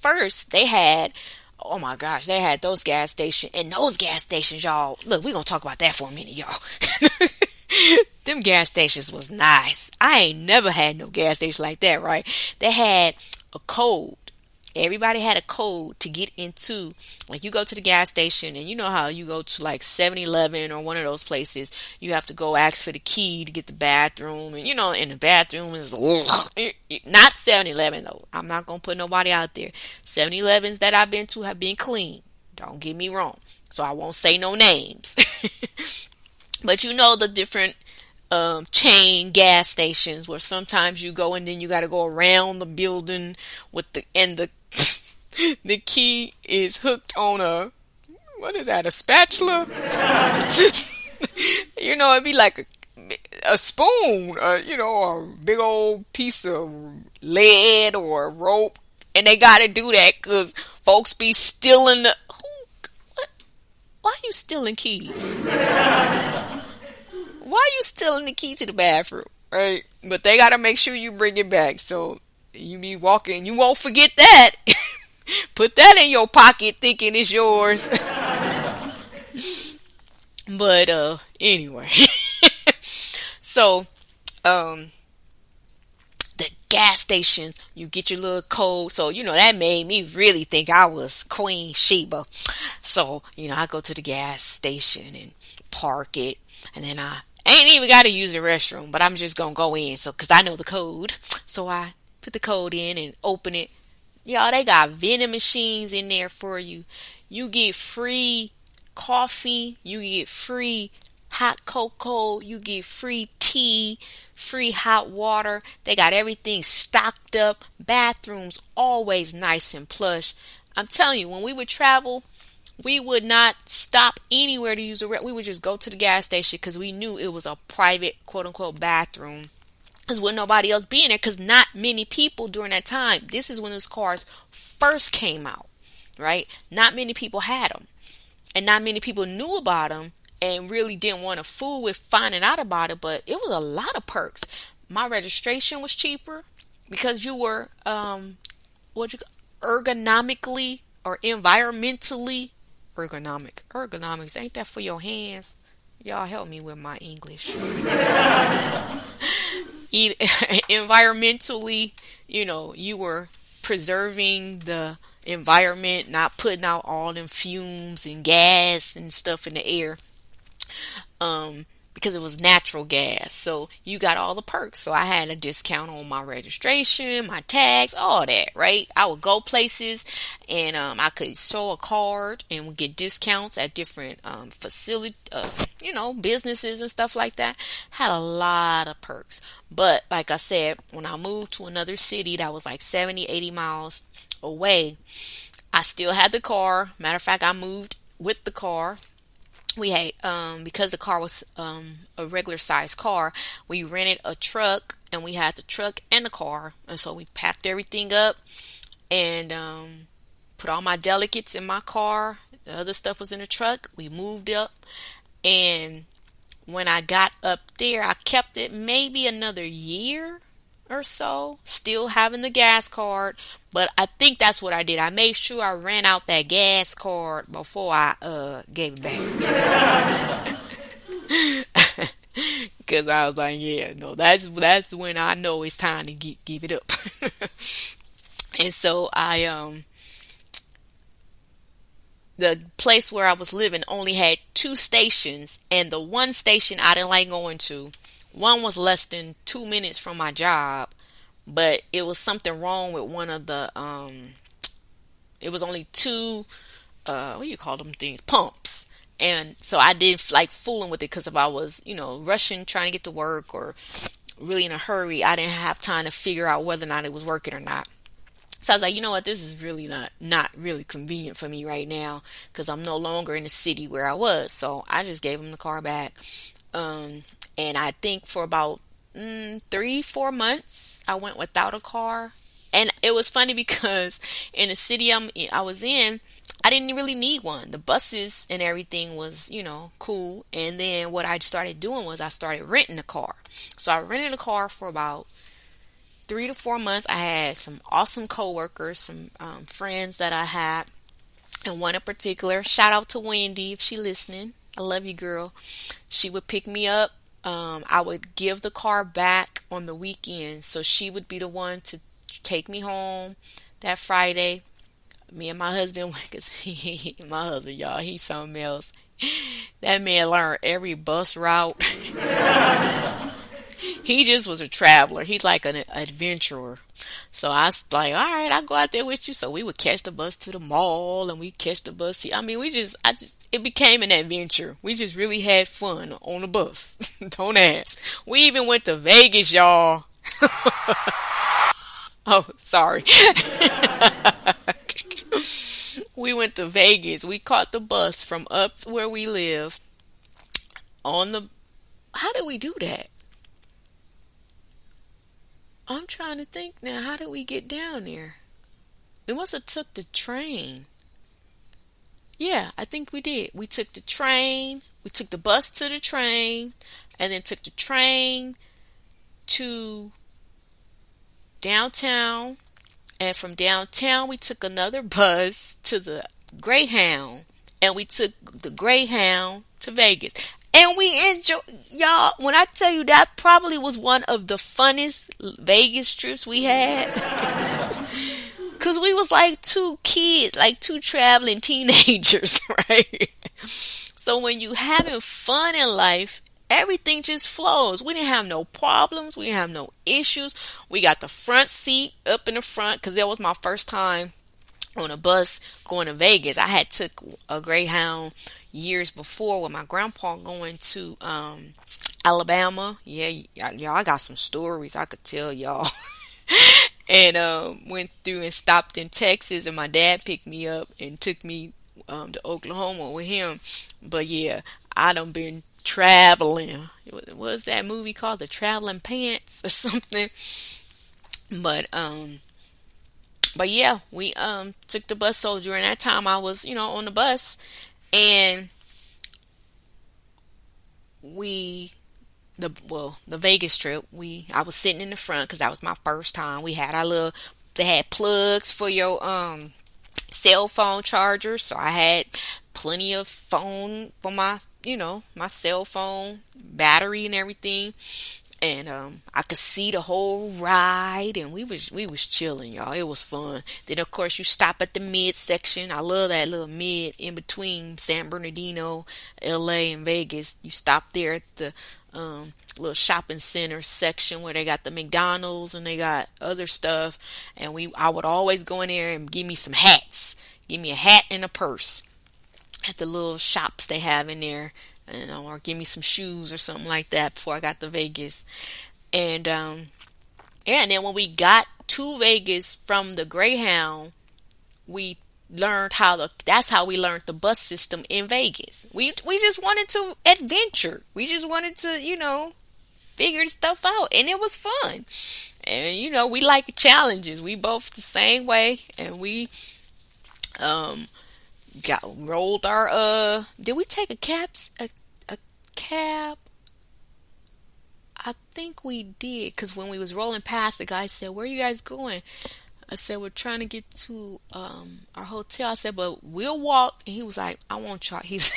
first they had, oh my gosh, they had those gas stations. And those gas stations, y'all, look, we're going to talk about that for a minute, y'all. Them gas stations was nice. I ain't never had no gas station like that, right? They had a code. Everybody had a code to get into. Like, you go to the gas station, and you know how you go to like 7-Eleven or one of those places, you have to go ask for the key to get the bathroom, and and the bathroom is not 7-Eleven though. I'm not gonna put nobody out there. 7-Elevens that I've been to have been clean. Don't get me wrong. So I won't say no names. But you know the different chain gas stations where sometimes you go and then you got to go around the building with the the key is hooked on what is that, a spatula? It'd be like a spoon, or a big old piece of lead or a rope, and they got to do that because folks be stealing what? Why are you stealing keys? Why are you stealing the key to the bathroom, right? But they got to make sure you bring it back. So you be walking, you won't forget that. Put that in your pocket thinking it's yours. But anyway. So the gas stations, you get your little code. So, that made me really think I was Queen Sheba. So, I go to the gas station and park it. And then I ain't even got to use the restroom, but I'm just going to go in. So, cause I know the code. So I put the code in and open it. Y'all, they got vending machines in there for you. You get free coffee. You get free hot cocoa. You get free tea, free hot water. They got everything stocked up. Bathrooms always nice and plush. I'm telling you, when we would travel, we would not stop anywhere to use we would just go to the gas station because we knew it was a private, quote unquote, bathroom. Because with nobody else being there, because not many people during that time, this is when those cars first came out, right? Not many people had them. And not many people knew about them and really didn't want to fool with finding out about it. But it was a lot of perks. My registration was cheaper because you were, ergonomically or environmentally ergonomics. Ain't that for your hands? Y'all help me with my English. Environmentally, you were preserving the environment, not putting out all them fumes and gas and stuff in the air. Because it was natural gas. So you got all the perks. So I had a discount on my registration, my tags, all that, right? I would go places and I could show a card and would get discounts at different facility, businesses and stuff like that. Had a lot of perks. But like I said, when I moved to another city that was like 70, 80 miles away, I still had the car. Matter of fact, I moved with the car. We had, because the car was a regular size car, we rented a truck and we had the truck and the car. And so we packed everything up and put all my delicates in my car. The other stuff was in the truck. We moved up. And when I got up there, I kept it maybe another year or so, still having the gas card. But I think that's what I did. I made sure I ran out that gas card before I gave it back. Because I was like, yeah, no, that's when I know it's time to give it up. And so the place where I was living only had 2 stations, and the one station I didn't like going to, one was less than 2 minutes from my job, but it was something wrong with one of the, it was only 2, what do you call them things? Pumps. And so I did like fooling with it because if I was, rushing, trying to get to work or really in a hurry, I didn't have time to figure out whether or not it was working or not. So I was like, you know what, this is really not really convenient for me right now because I'm no longer in the city where I was. So I just gave him the car back. And I think for about 3-4 months, I went without a car. And it was funny because in the city I was in, I didn't really need one. The buses and everything was, cool. And then what I started doing was I started renting a car. So I rented a car for about 3 to 4 months, I had some awesome coworkers, some friends that I had, and one in particular. Shout out to Wendy if she listening. I love you, girl. She would pick me up. I would give the car back on the weekend, so she would be the one to take me home that Friday. Me and my husband, because my husband, y'all, he's something else. That man learned every bus route. He just was a traveler. He's like an adventurer. So I was like, all right, I'll go out there with you. So we would catch the bus to the mall and we catch the bus here. I mean, it became an adventure. We just really had fun on the bus. Don't ask. We even went to Vegas, y'all. Oh, sorry. We went to Vegas. We caught the bus from up where we live on the. How did we do that? I'm trying to think now. How did we get down there? We must have took the train. Yeah, I think we did. We took the train. We took the bus to the train, and then took the train to downtown. And from downtown, we took another bus to the Greyhound, and we took the Greyhound to Vegas. And we enjoy, y'all. When I tell you that probably was one of the funnest Vegas trips we had, cause we was like two kids, like two traveling teenagers, right? So when you having fun in life, everything just flows. We didn't have no problems. We didn't have no issues. We got the front seat up in the front, cause that was my first time on a bus going to Vegas. I had took a Greyhound years before with my grandpa going to Alabama. Yeah, y'all, I got some stories I could tell y'all. And went through and stopped in Texas, and my dad picked me up and took me to Oklahoma with him. But yeah, I done been traveling. What was that movie called? The Traveling Pants or something? But yeah, we took the bus. So during that time, I was on the bus, and the Vegas trip, I was sitting in the front because that was my first time. We had they had plugs for your cell phone charger, so I had plenty of phone for my cell phone battery and everything. And I could see the whole ride, and we was chilling, y'all. It was fun. Then of course you stop at the mid section. I love that little mid in between San Bernardino, LA, and Vegas. You stop there at the little shopping center section where they got the McDonald's and they got other stuff. And I would always go in there and give me some hats. Give me a hat and a purse at the little shops they have in there. Or give me some shoes or something like that before I got to Vegas. And yeah, and then when we got to Vegas from the Greyhound, we learned that's how we learned the bus system in Vegas. We just wanted to adventure. We just wanted to, figure stuff out, and it was fun. And we like challenges. We both the same way, and we rolled our did we take a cab? I think we did, because when we was rolling past, the guy said, "Where are you guys going?" I said, "We're trying to get to our hotel." I said, "But we'll walk." And he was like, "I won't charge."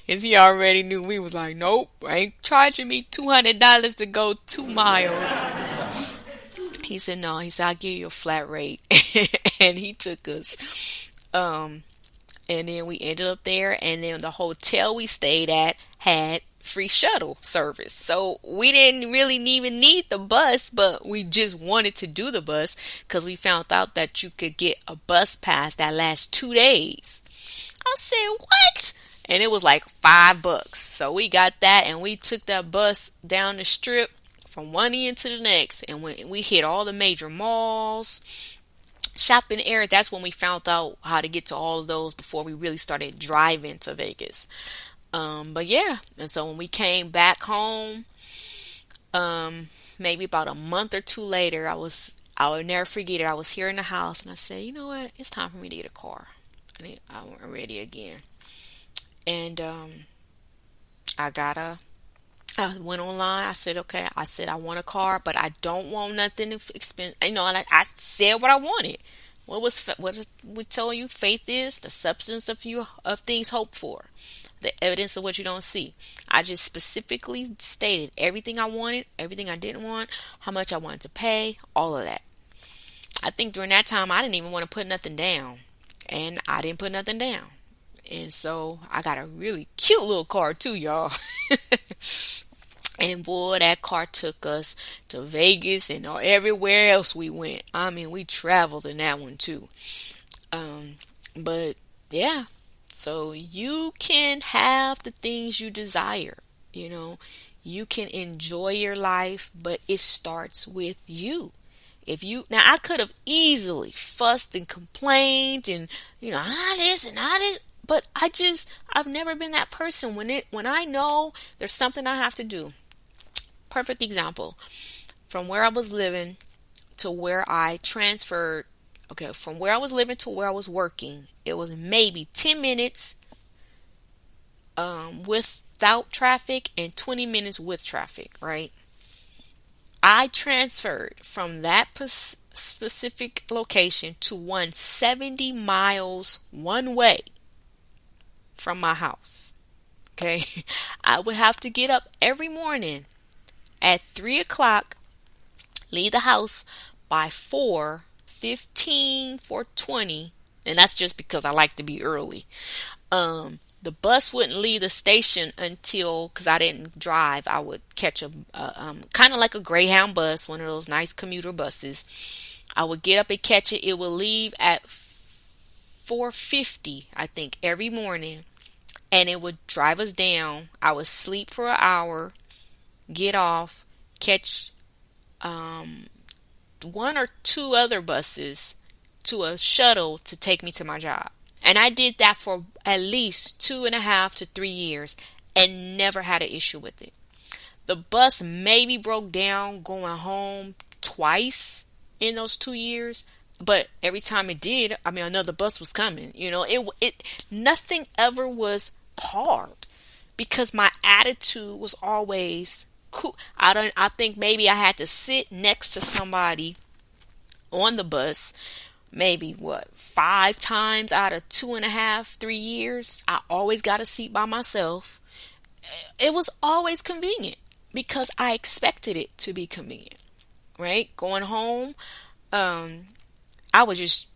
He already knew. We was like, "Nope, I ain't charging me $200 to go 2 miles." He said, "No." He said, "I'll give you a flat rate." And he took us. And then we ended up there, and then the hotel we stayed at had free shuttle service. So we didn't really even need the bus, but we just wanted to do the bus because we found out that you could get a bus pass that lasts 2 days. I said, "What?" And it was like $5. So we got that, and we took that bus down the strip from one end to the next, and we hit all the major malls, shopping area. That's when we found out how to get to all of those before we really started driving to Vegas. But yeah, and so when we came back home, maybe about a month or two later, I will never forget it. I was here in the house, and I said, "You know what? It's time for me to get a car. I'm ready again." And I got a I went online. I said, okay. I said I want a car, but I don't want nothing expensive. And I said what I wanted. What we tell you? Faith is the substance of things hoped for, the evidence of what you don't see. I just specifically stated everything I wanted, everything I didn't want, how much I wanted to pay, all of that. I think during that time I didn't even want to put nothing down, and I didn't put nothing down. And so I got a really cute little car too, y'all. And boy, that car took us to Vegas and everywhere else we went. I mean, we traveled in that one too. Um, but yeah, so you can have the things you desire. You know, you can enjoy your life, but it starts with you. If you now, I could have easily fussed and complained and this and this, but I've never been that person. When I know there's something I have to do. Perfect example. From where I was living to where I transferred. Okay, from where I was living to where I was working, it was maybe 10 minutes without traffic and 20 minutes with traffic, right? I transferred from that specific location to 170 miles one way from my house. Okay, I would have to get up every morning at 3 o'clock, leave the house by 4:15, 4:20, and that's just because I like to be early. The bus wouldn't leave the station until, because I didn't drive, I would catch a kind of like a Greyhound bus, one of those nice commuter buses. I would get up and catch it. It would leave at 4:50, I think, every morning, and it would drive us down. I would sleep for an hour, get off, catch one or two other buses to a shuttle to take me to my job. And I did that for at least 2.5 to 3 years and never had an issue with it. The bus maybe broke down going home twice in those 2 years, but every time it did, I mean, another bus was coming. It nothing ever was hard because my attitude was always cool. I think maybe I had to sit next to somebody on the bus maybe 5 times out of 2.5, 3 years. I always got a seat by myself. It was always convenient because I expected it to be convenient, right? Going home, I was just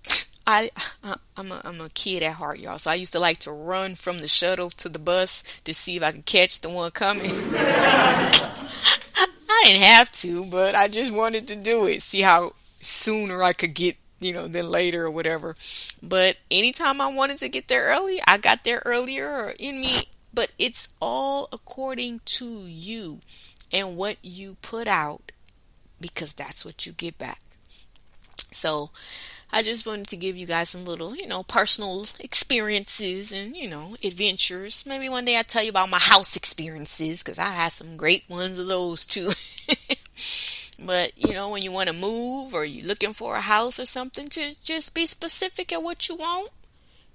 I'm a kid at heart, y'all. So I used to like to run from the shuttle to the bus to see if I could catch the one coming. I didn't have to, but I just wanted to do it. See how sooner I could get, than later or whatever. But anytime I wanted to get there early, I got there earlier but it's all according to you and what you put out, because that's what you get back. So I just wanted to give you guys some little, personal experiences and, adventures. Maybe one day I'll tell you about my house experiences, because I had some great ones of those too. But, when you want to move or you're looking for a house or something, just be specific at what you want.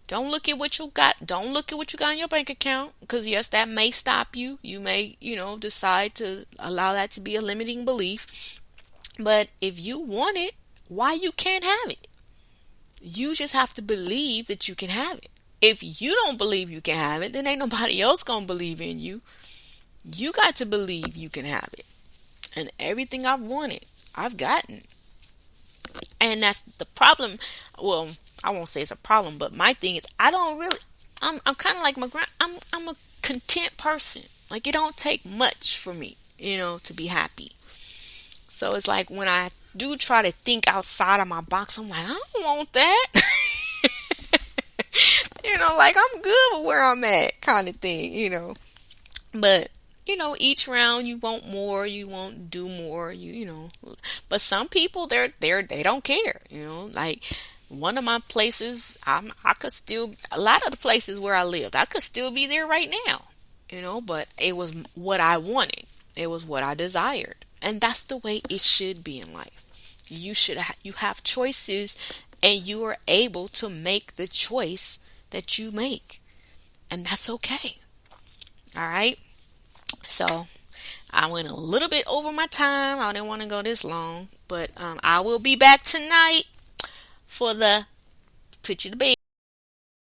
Don't look at what you got. Don't look at what you got in your bank account, because yes, that may stop you. You may, decide to allow that to be a limiting belief. But if you want it, why you can't have it? You just have to believe that you can have it. If you don't believe you can have it, then ain't nobody else gonna believe in you. You got to believe you can have it. And everything I've wanted, I've gotten. And that's the problem. Well, I won't say it's a problem, but my thing is I'm kind of like I'm a content person. Like, it don't take much for me, to be happy. So it's like when I do try to think outside of my box, I'm like, I don't want that. Like, I'm good with where I'm at, kind of thing, But, each round you want more, you want to do more, But some people, they don't care, Like, one of my places, a lot of the places where I lived, I could still be there right now, But it was what I wanted. It was what I desired. And that's the way it should be in life. You have choices, and you are able to make the choice that you make. And that's okay. All right. So I went a little bit over my time. I didn't want to go this long, but I will be back tonight for the Picture the Bed.